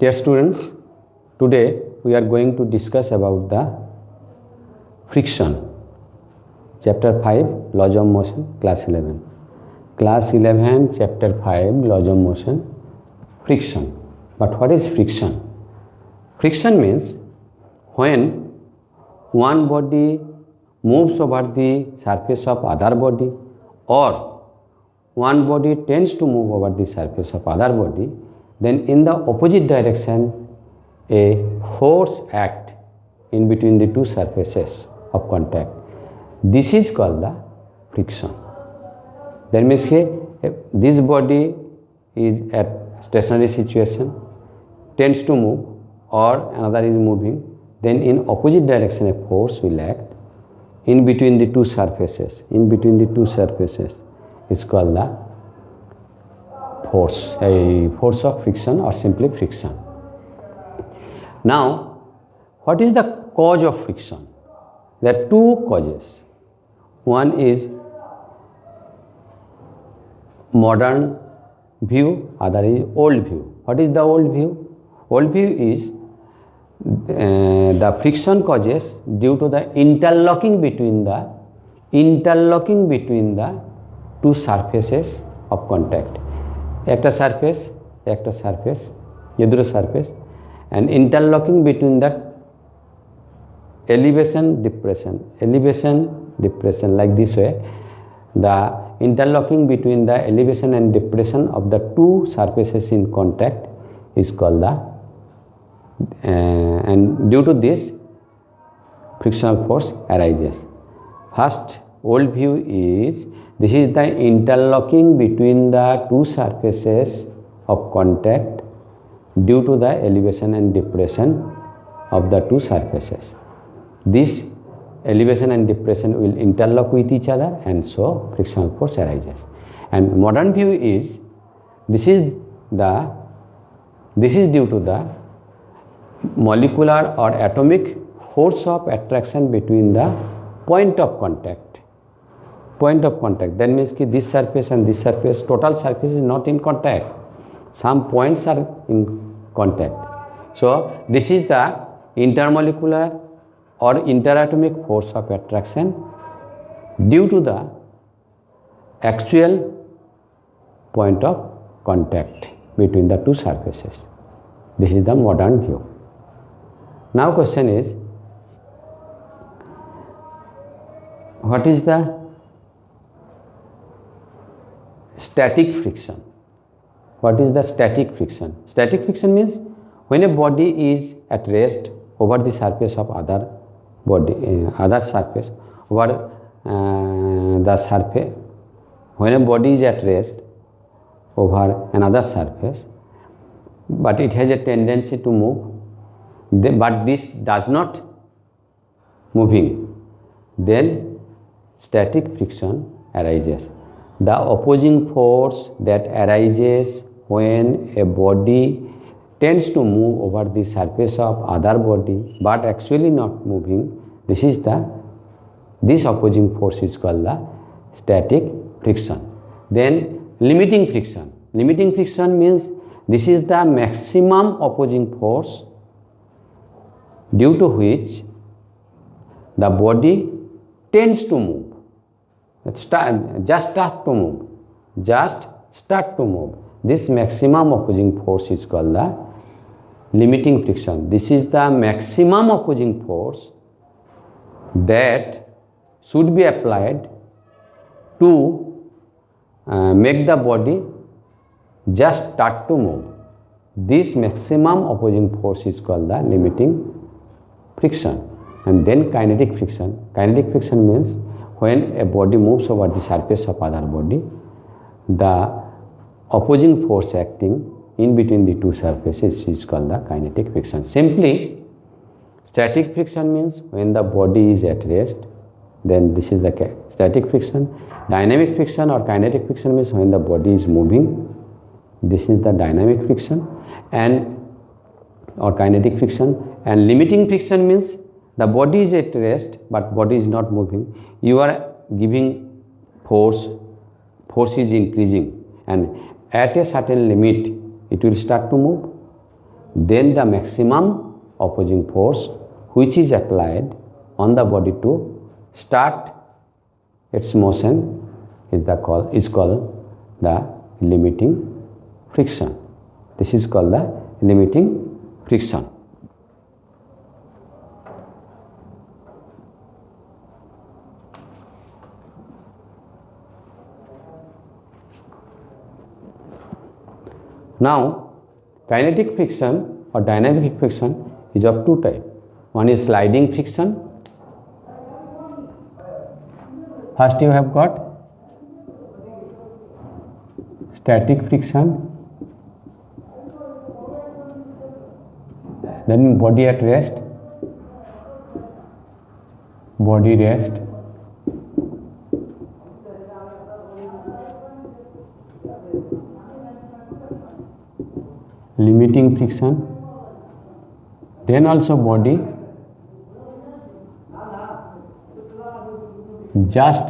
Dear students, today we are going to discuss about the friction. Chapter 5, Laws of Motion, Class 11. Class 11, Chapter 5, Laws of Motion, friction. But what is friction? Friction means when one body moves over the surface of other body, or one body tends to move over the surface of other body, then in the opposite direction a force acts in between the two surfaces of contact. This is called the friction. That means this body is at stationary situation, tends to move, or another is moving, then in opposite direction a force will act in between the two surfaces. In between the two surfaces is called the force, a force of friction or simply friction. Now, what is the cause of friction? There are two causes. One is modern view, other is old view. What is the old view? Old view is the friction causes due to the interlocking between the two surfaces of contact. একটা surface, ये दूसरा surface, and interlocking between the elevation, depression, like this way. The interlocking between the elevation and depression of the two surfaces in contact is called the and due to this frictional force arises. First old view is this is the interlocking between the two surfaces of contact due to the elevation and depression of the two surfaces. This elevation and depression will interlock with each other, and so frictional force arises. And modern view is this is due to the molecular or atomic force of attraction between the point of contact. That means this surface and this surface, total surface is not in contact. Some points are in contact. So this is the intermolecular or interatomic force of attraction due to the actual point of contact between the two surfaces. This is the modern view. Now question is, what is the static friction? What is the static friction? Static friction means when a body is at rest over the surface of other surface, over the surface, when a body is at rest over another surface, but it has a tendency to move, but this does not moving, then static friction arises. The opposing force that arises when a body tends to move over the surface of other body but actually not moving, this opposing force is called the static friction. Then limiting friction. Limiting friction means this is the maximum opposing force due to which the body tends to move. Just start to move. This maximum opposing force is called the limiting friction. This is the maximum opposing force that should be applied to make the body just start to move. This maximum opposing force is called the limiting friction. And then kinetic friction. Kinetic friction means when a body moves over the surface of other body, the opposing force acting in between the two surfaces is called the kinetic friction. Simply, static friction means when the body is at rest, then this is the static friction. Dynamic friction or kinetic friction means when the body is moving, this is the dynamic friction, or kinetic friction. And limiting friction means the body is at rest but body is not moving. You are giving force is increasing, and at a certain limit it will start to move. then the maximum opposing force which is applied on the body to start its motion is called the limiting friction. This is called the limiting friction. Now, kinetic friction or dynamic friction is of two types. One is sliding friction. First you have got static friction, then body at rest, body rest, limiting friction, then also body just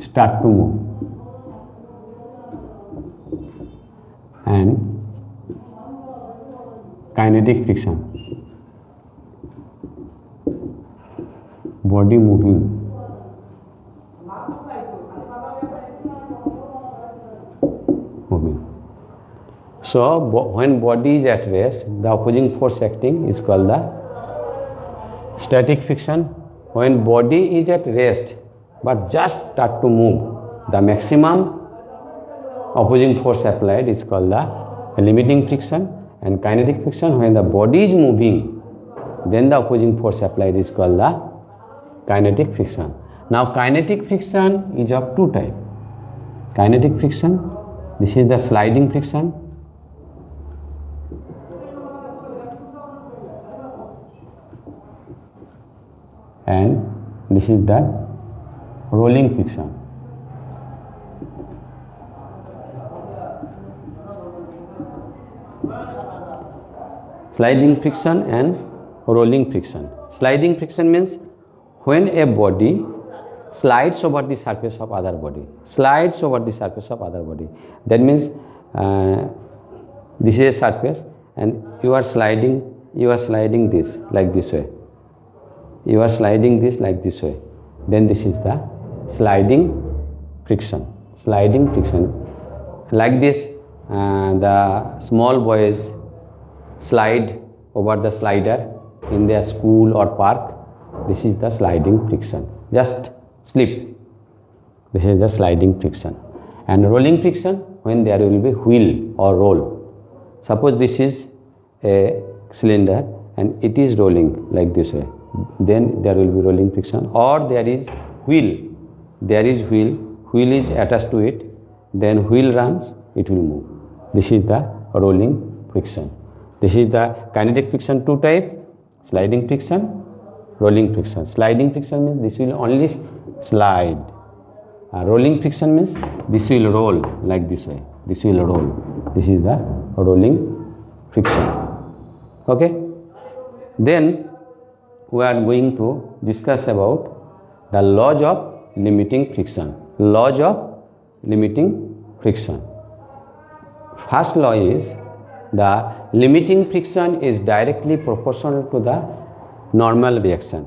start to move, and kinetic friction, body moving, So when body is at rest, the opposing force acting is called the static friction. When body is at rest but just start to move, the maximum opposing force applied is called the limiting friction. And kinetic friction, when the body is moving, then the opposing force applied is called the kinetic friction. Now kinetic friction is of two types. Kinetic friction, this is the sliding friction, and this is the rolling friction. Sliding friction and rolling friction. Sliding friction means when a body slides over the surface of other body. Slides over the surface of other body. That means this is a surface and you are sliding this like this way. You are sliding this like this way. Then this is the sliding friction. Sliding friction. Like this, the small boys slide over the slider in their school or park. This is the sliding friction. Just slip. This is the sliding friction. And rolling friction, when there will be wheel or roll. Suppose this is a cylinder and it is rolling like this way. Then there will be rolling friction. Or there is wheel. There is wheel. Wheel is attached to it. Then wheel runs, it will move. This is the rolling friction. This is the kinetic friction, two type, sliding friction, rolling friction. Sliding friction means this will only slide. Rolling friction means this will roll like this way. This will roll. This is the rolling friction. Okay. Then we are going to discuss about the laws of limiting friction. Laws of limiting friction. First law is the limiting friction is directly proportional to the normal reaction.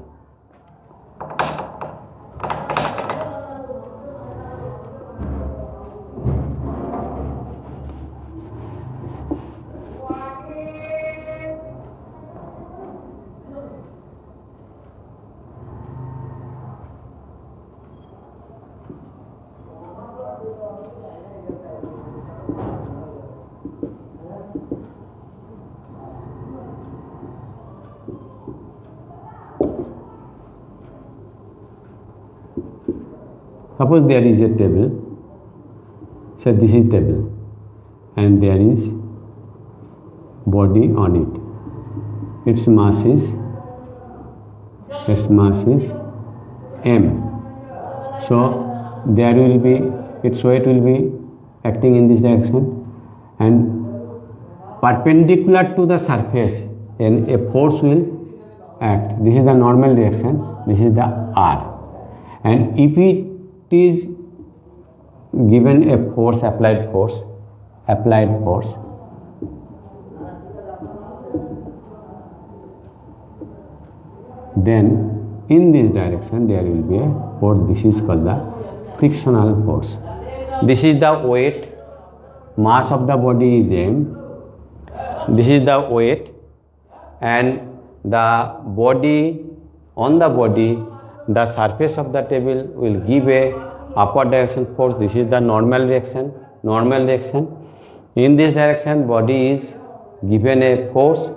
Suppose there is a table, so this is table and there is body on it. Its mass is m. So there will be, its weight will be acting in this direction and perpendicular to the surface and a force will act. This is the normal direction, this is the R. And if it is given a force, applied force, then in this direction there will be a force. This is called the frictional force. This is the weight. Mass of the body is m. This is the weight, and the body, on the body, the surface of the table will give a upward direction force. This is the normal direction. Normal direction. In this direction, body is given a force,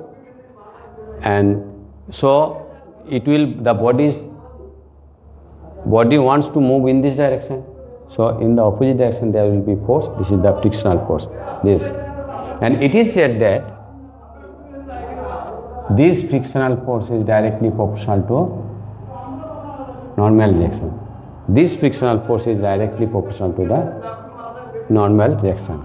and so it will, the body wants to move in this direction. So in the opposite direction there will be force. This is the frictional force. This, and it is said that this frictional force is directly proportional to normal direction. This frictional force is directly proportional to the normal direction.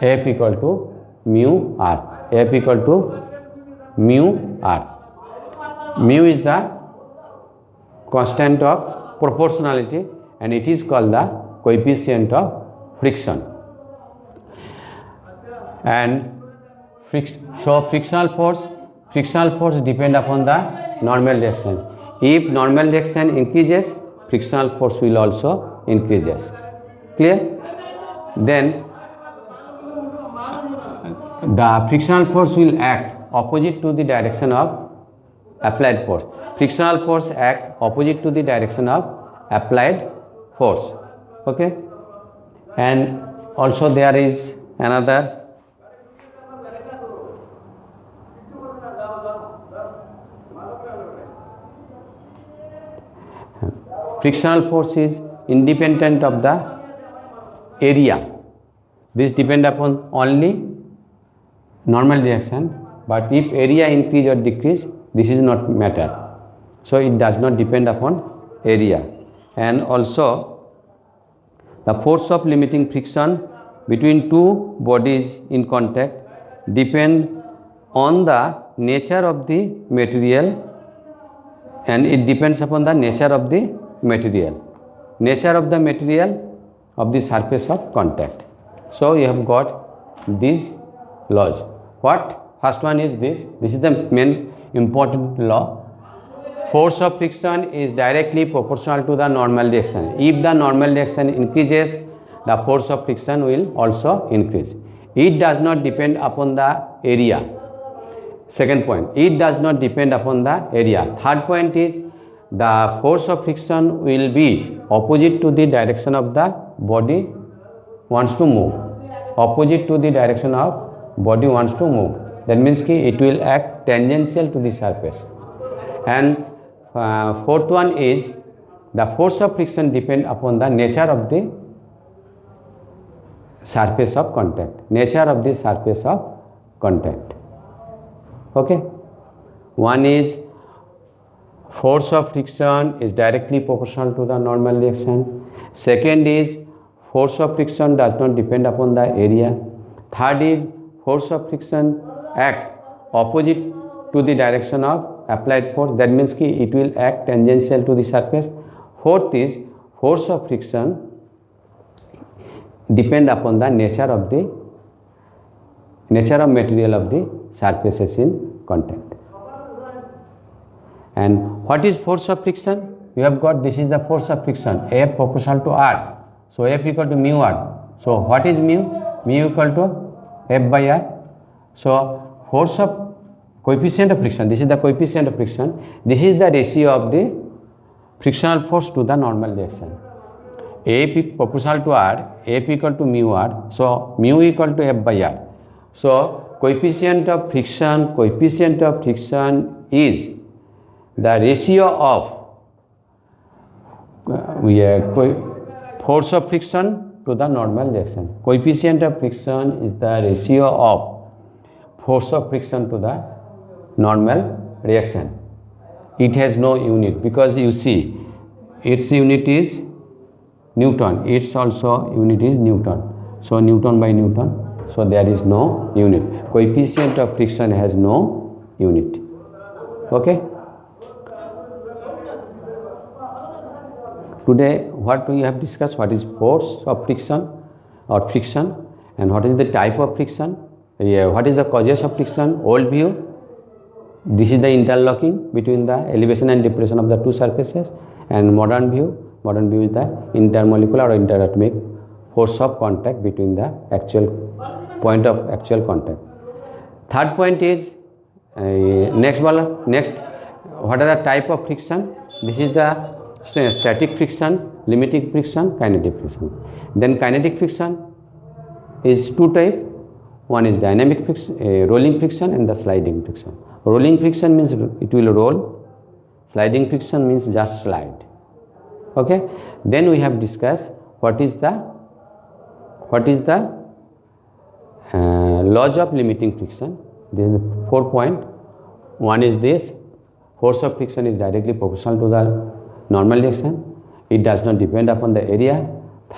F equal to mu r. F equal to mu r. Mu is the constant of proportionality, and it is called the coefficient of friction. And so frictional force depend upon the normal direction. If normal direction increases, frictional force will also increases. Clear? Then the frictional force will act opposite to the direction of applied force. Frictional force act opposite to the direction of applied force. Okay? And also there is another frictional force is independent of the area. This depend upon only normal direction, but if area increase or decrease, this is not matter. So it does not depend upon area. And also the force of limiting friction between two bodies in contact depend on the nature of the material, and it depends upon the nature of the material. Nature of the material of the surface of contact. So you have got these laws. What? First one is this. This is the main important law. Force of friction is directly proportional to the normal direction. If the normal direction increases, the force of friction will also increase. It does not depend upon the area. Second point, it does not depend upon the area. Third point is the force of friction will be opposite to the direction of the body wants to move. Opposite to the direction of body wants to move. That means कि it will act tangential to the surface. And fourth one is the force of friction depend upon the nature of the surface of contact. Nature of the surface of contact. Okay. One is force of friction is directly proportional to the normal direction. Second is force of friction does not depend upon the area. Third is force of friction act opposite to the direction of applied force. That means कि it will act tangential to the surface. Fourth is force of friction depend upon the nature of material of the surfaces in contact. And what is force of friction? You have got, this is the force of friction, F proportional to R. So F equal to mu R. So what is mu? Mu equal to F by R. So force of coefficient of friction, this is the coefficient of friction. This is the ratio of the frictional force to the normal direction. F proportional to R, F equal to mu R. So mu equal to F by R. So coefficient of friction is the ratio of force of friction to the normal direction. Coefficient of friction is the ratio of force of friction to the normal reaction. It has no unit because you see its unit is Newton, its also unit is Newton. So Newton by Newton, so there is no unit. Coefficient of friction has no unit. Okay. Today what we have discussed, what is force of friction or friction, And what is the type of friction? What is the causes of friction? Old view, this is the interlocking between the elevation and depression of the two surfaces. And modern view is the intermolecular or interatomic force of contact between the actual point of actual contact. Third point is next, what are the type of friction? This is the static friction, limiting friction, kinetic friction. Then kinetic friction is two types. One is dynamic friction, rolling friction, and the sliding friction. Rolling friction means it will roll. Sliding friction means just slide. Okay. Then we have discussed what is the laws of limiting friction. This is the 4 point. One is this: force of friction is directly proportional to the normal reaction. It does not depend upon the area.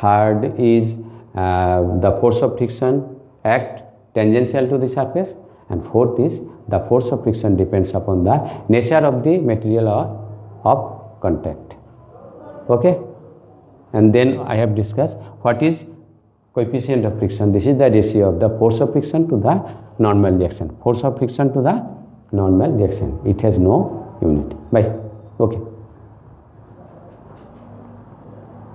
Third is the force of friction act tangential to the surface. And fourth is the force of friction depends upon the nature of the material or of contact. Okay. And then I have discussed what is coefficient of friction. This is the ratio of the force of friction to the normal reaction. Force of friction to the normal reaction. It has no unit. Bye. Okay.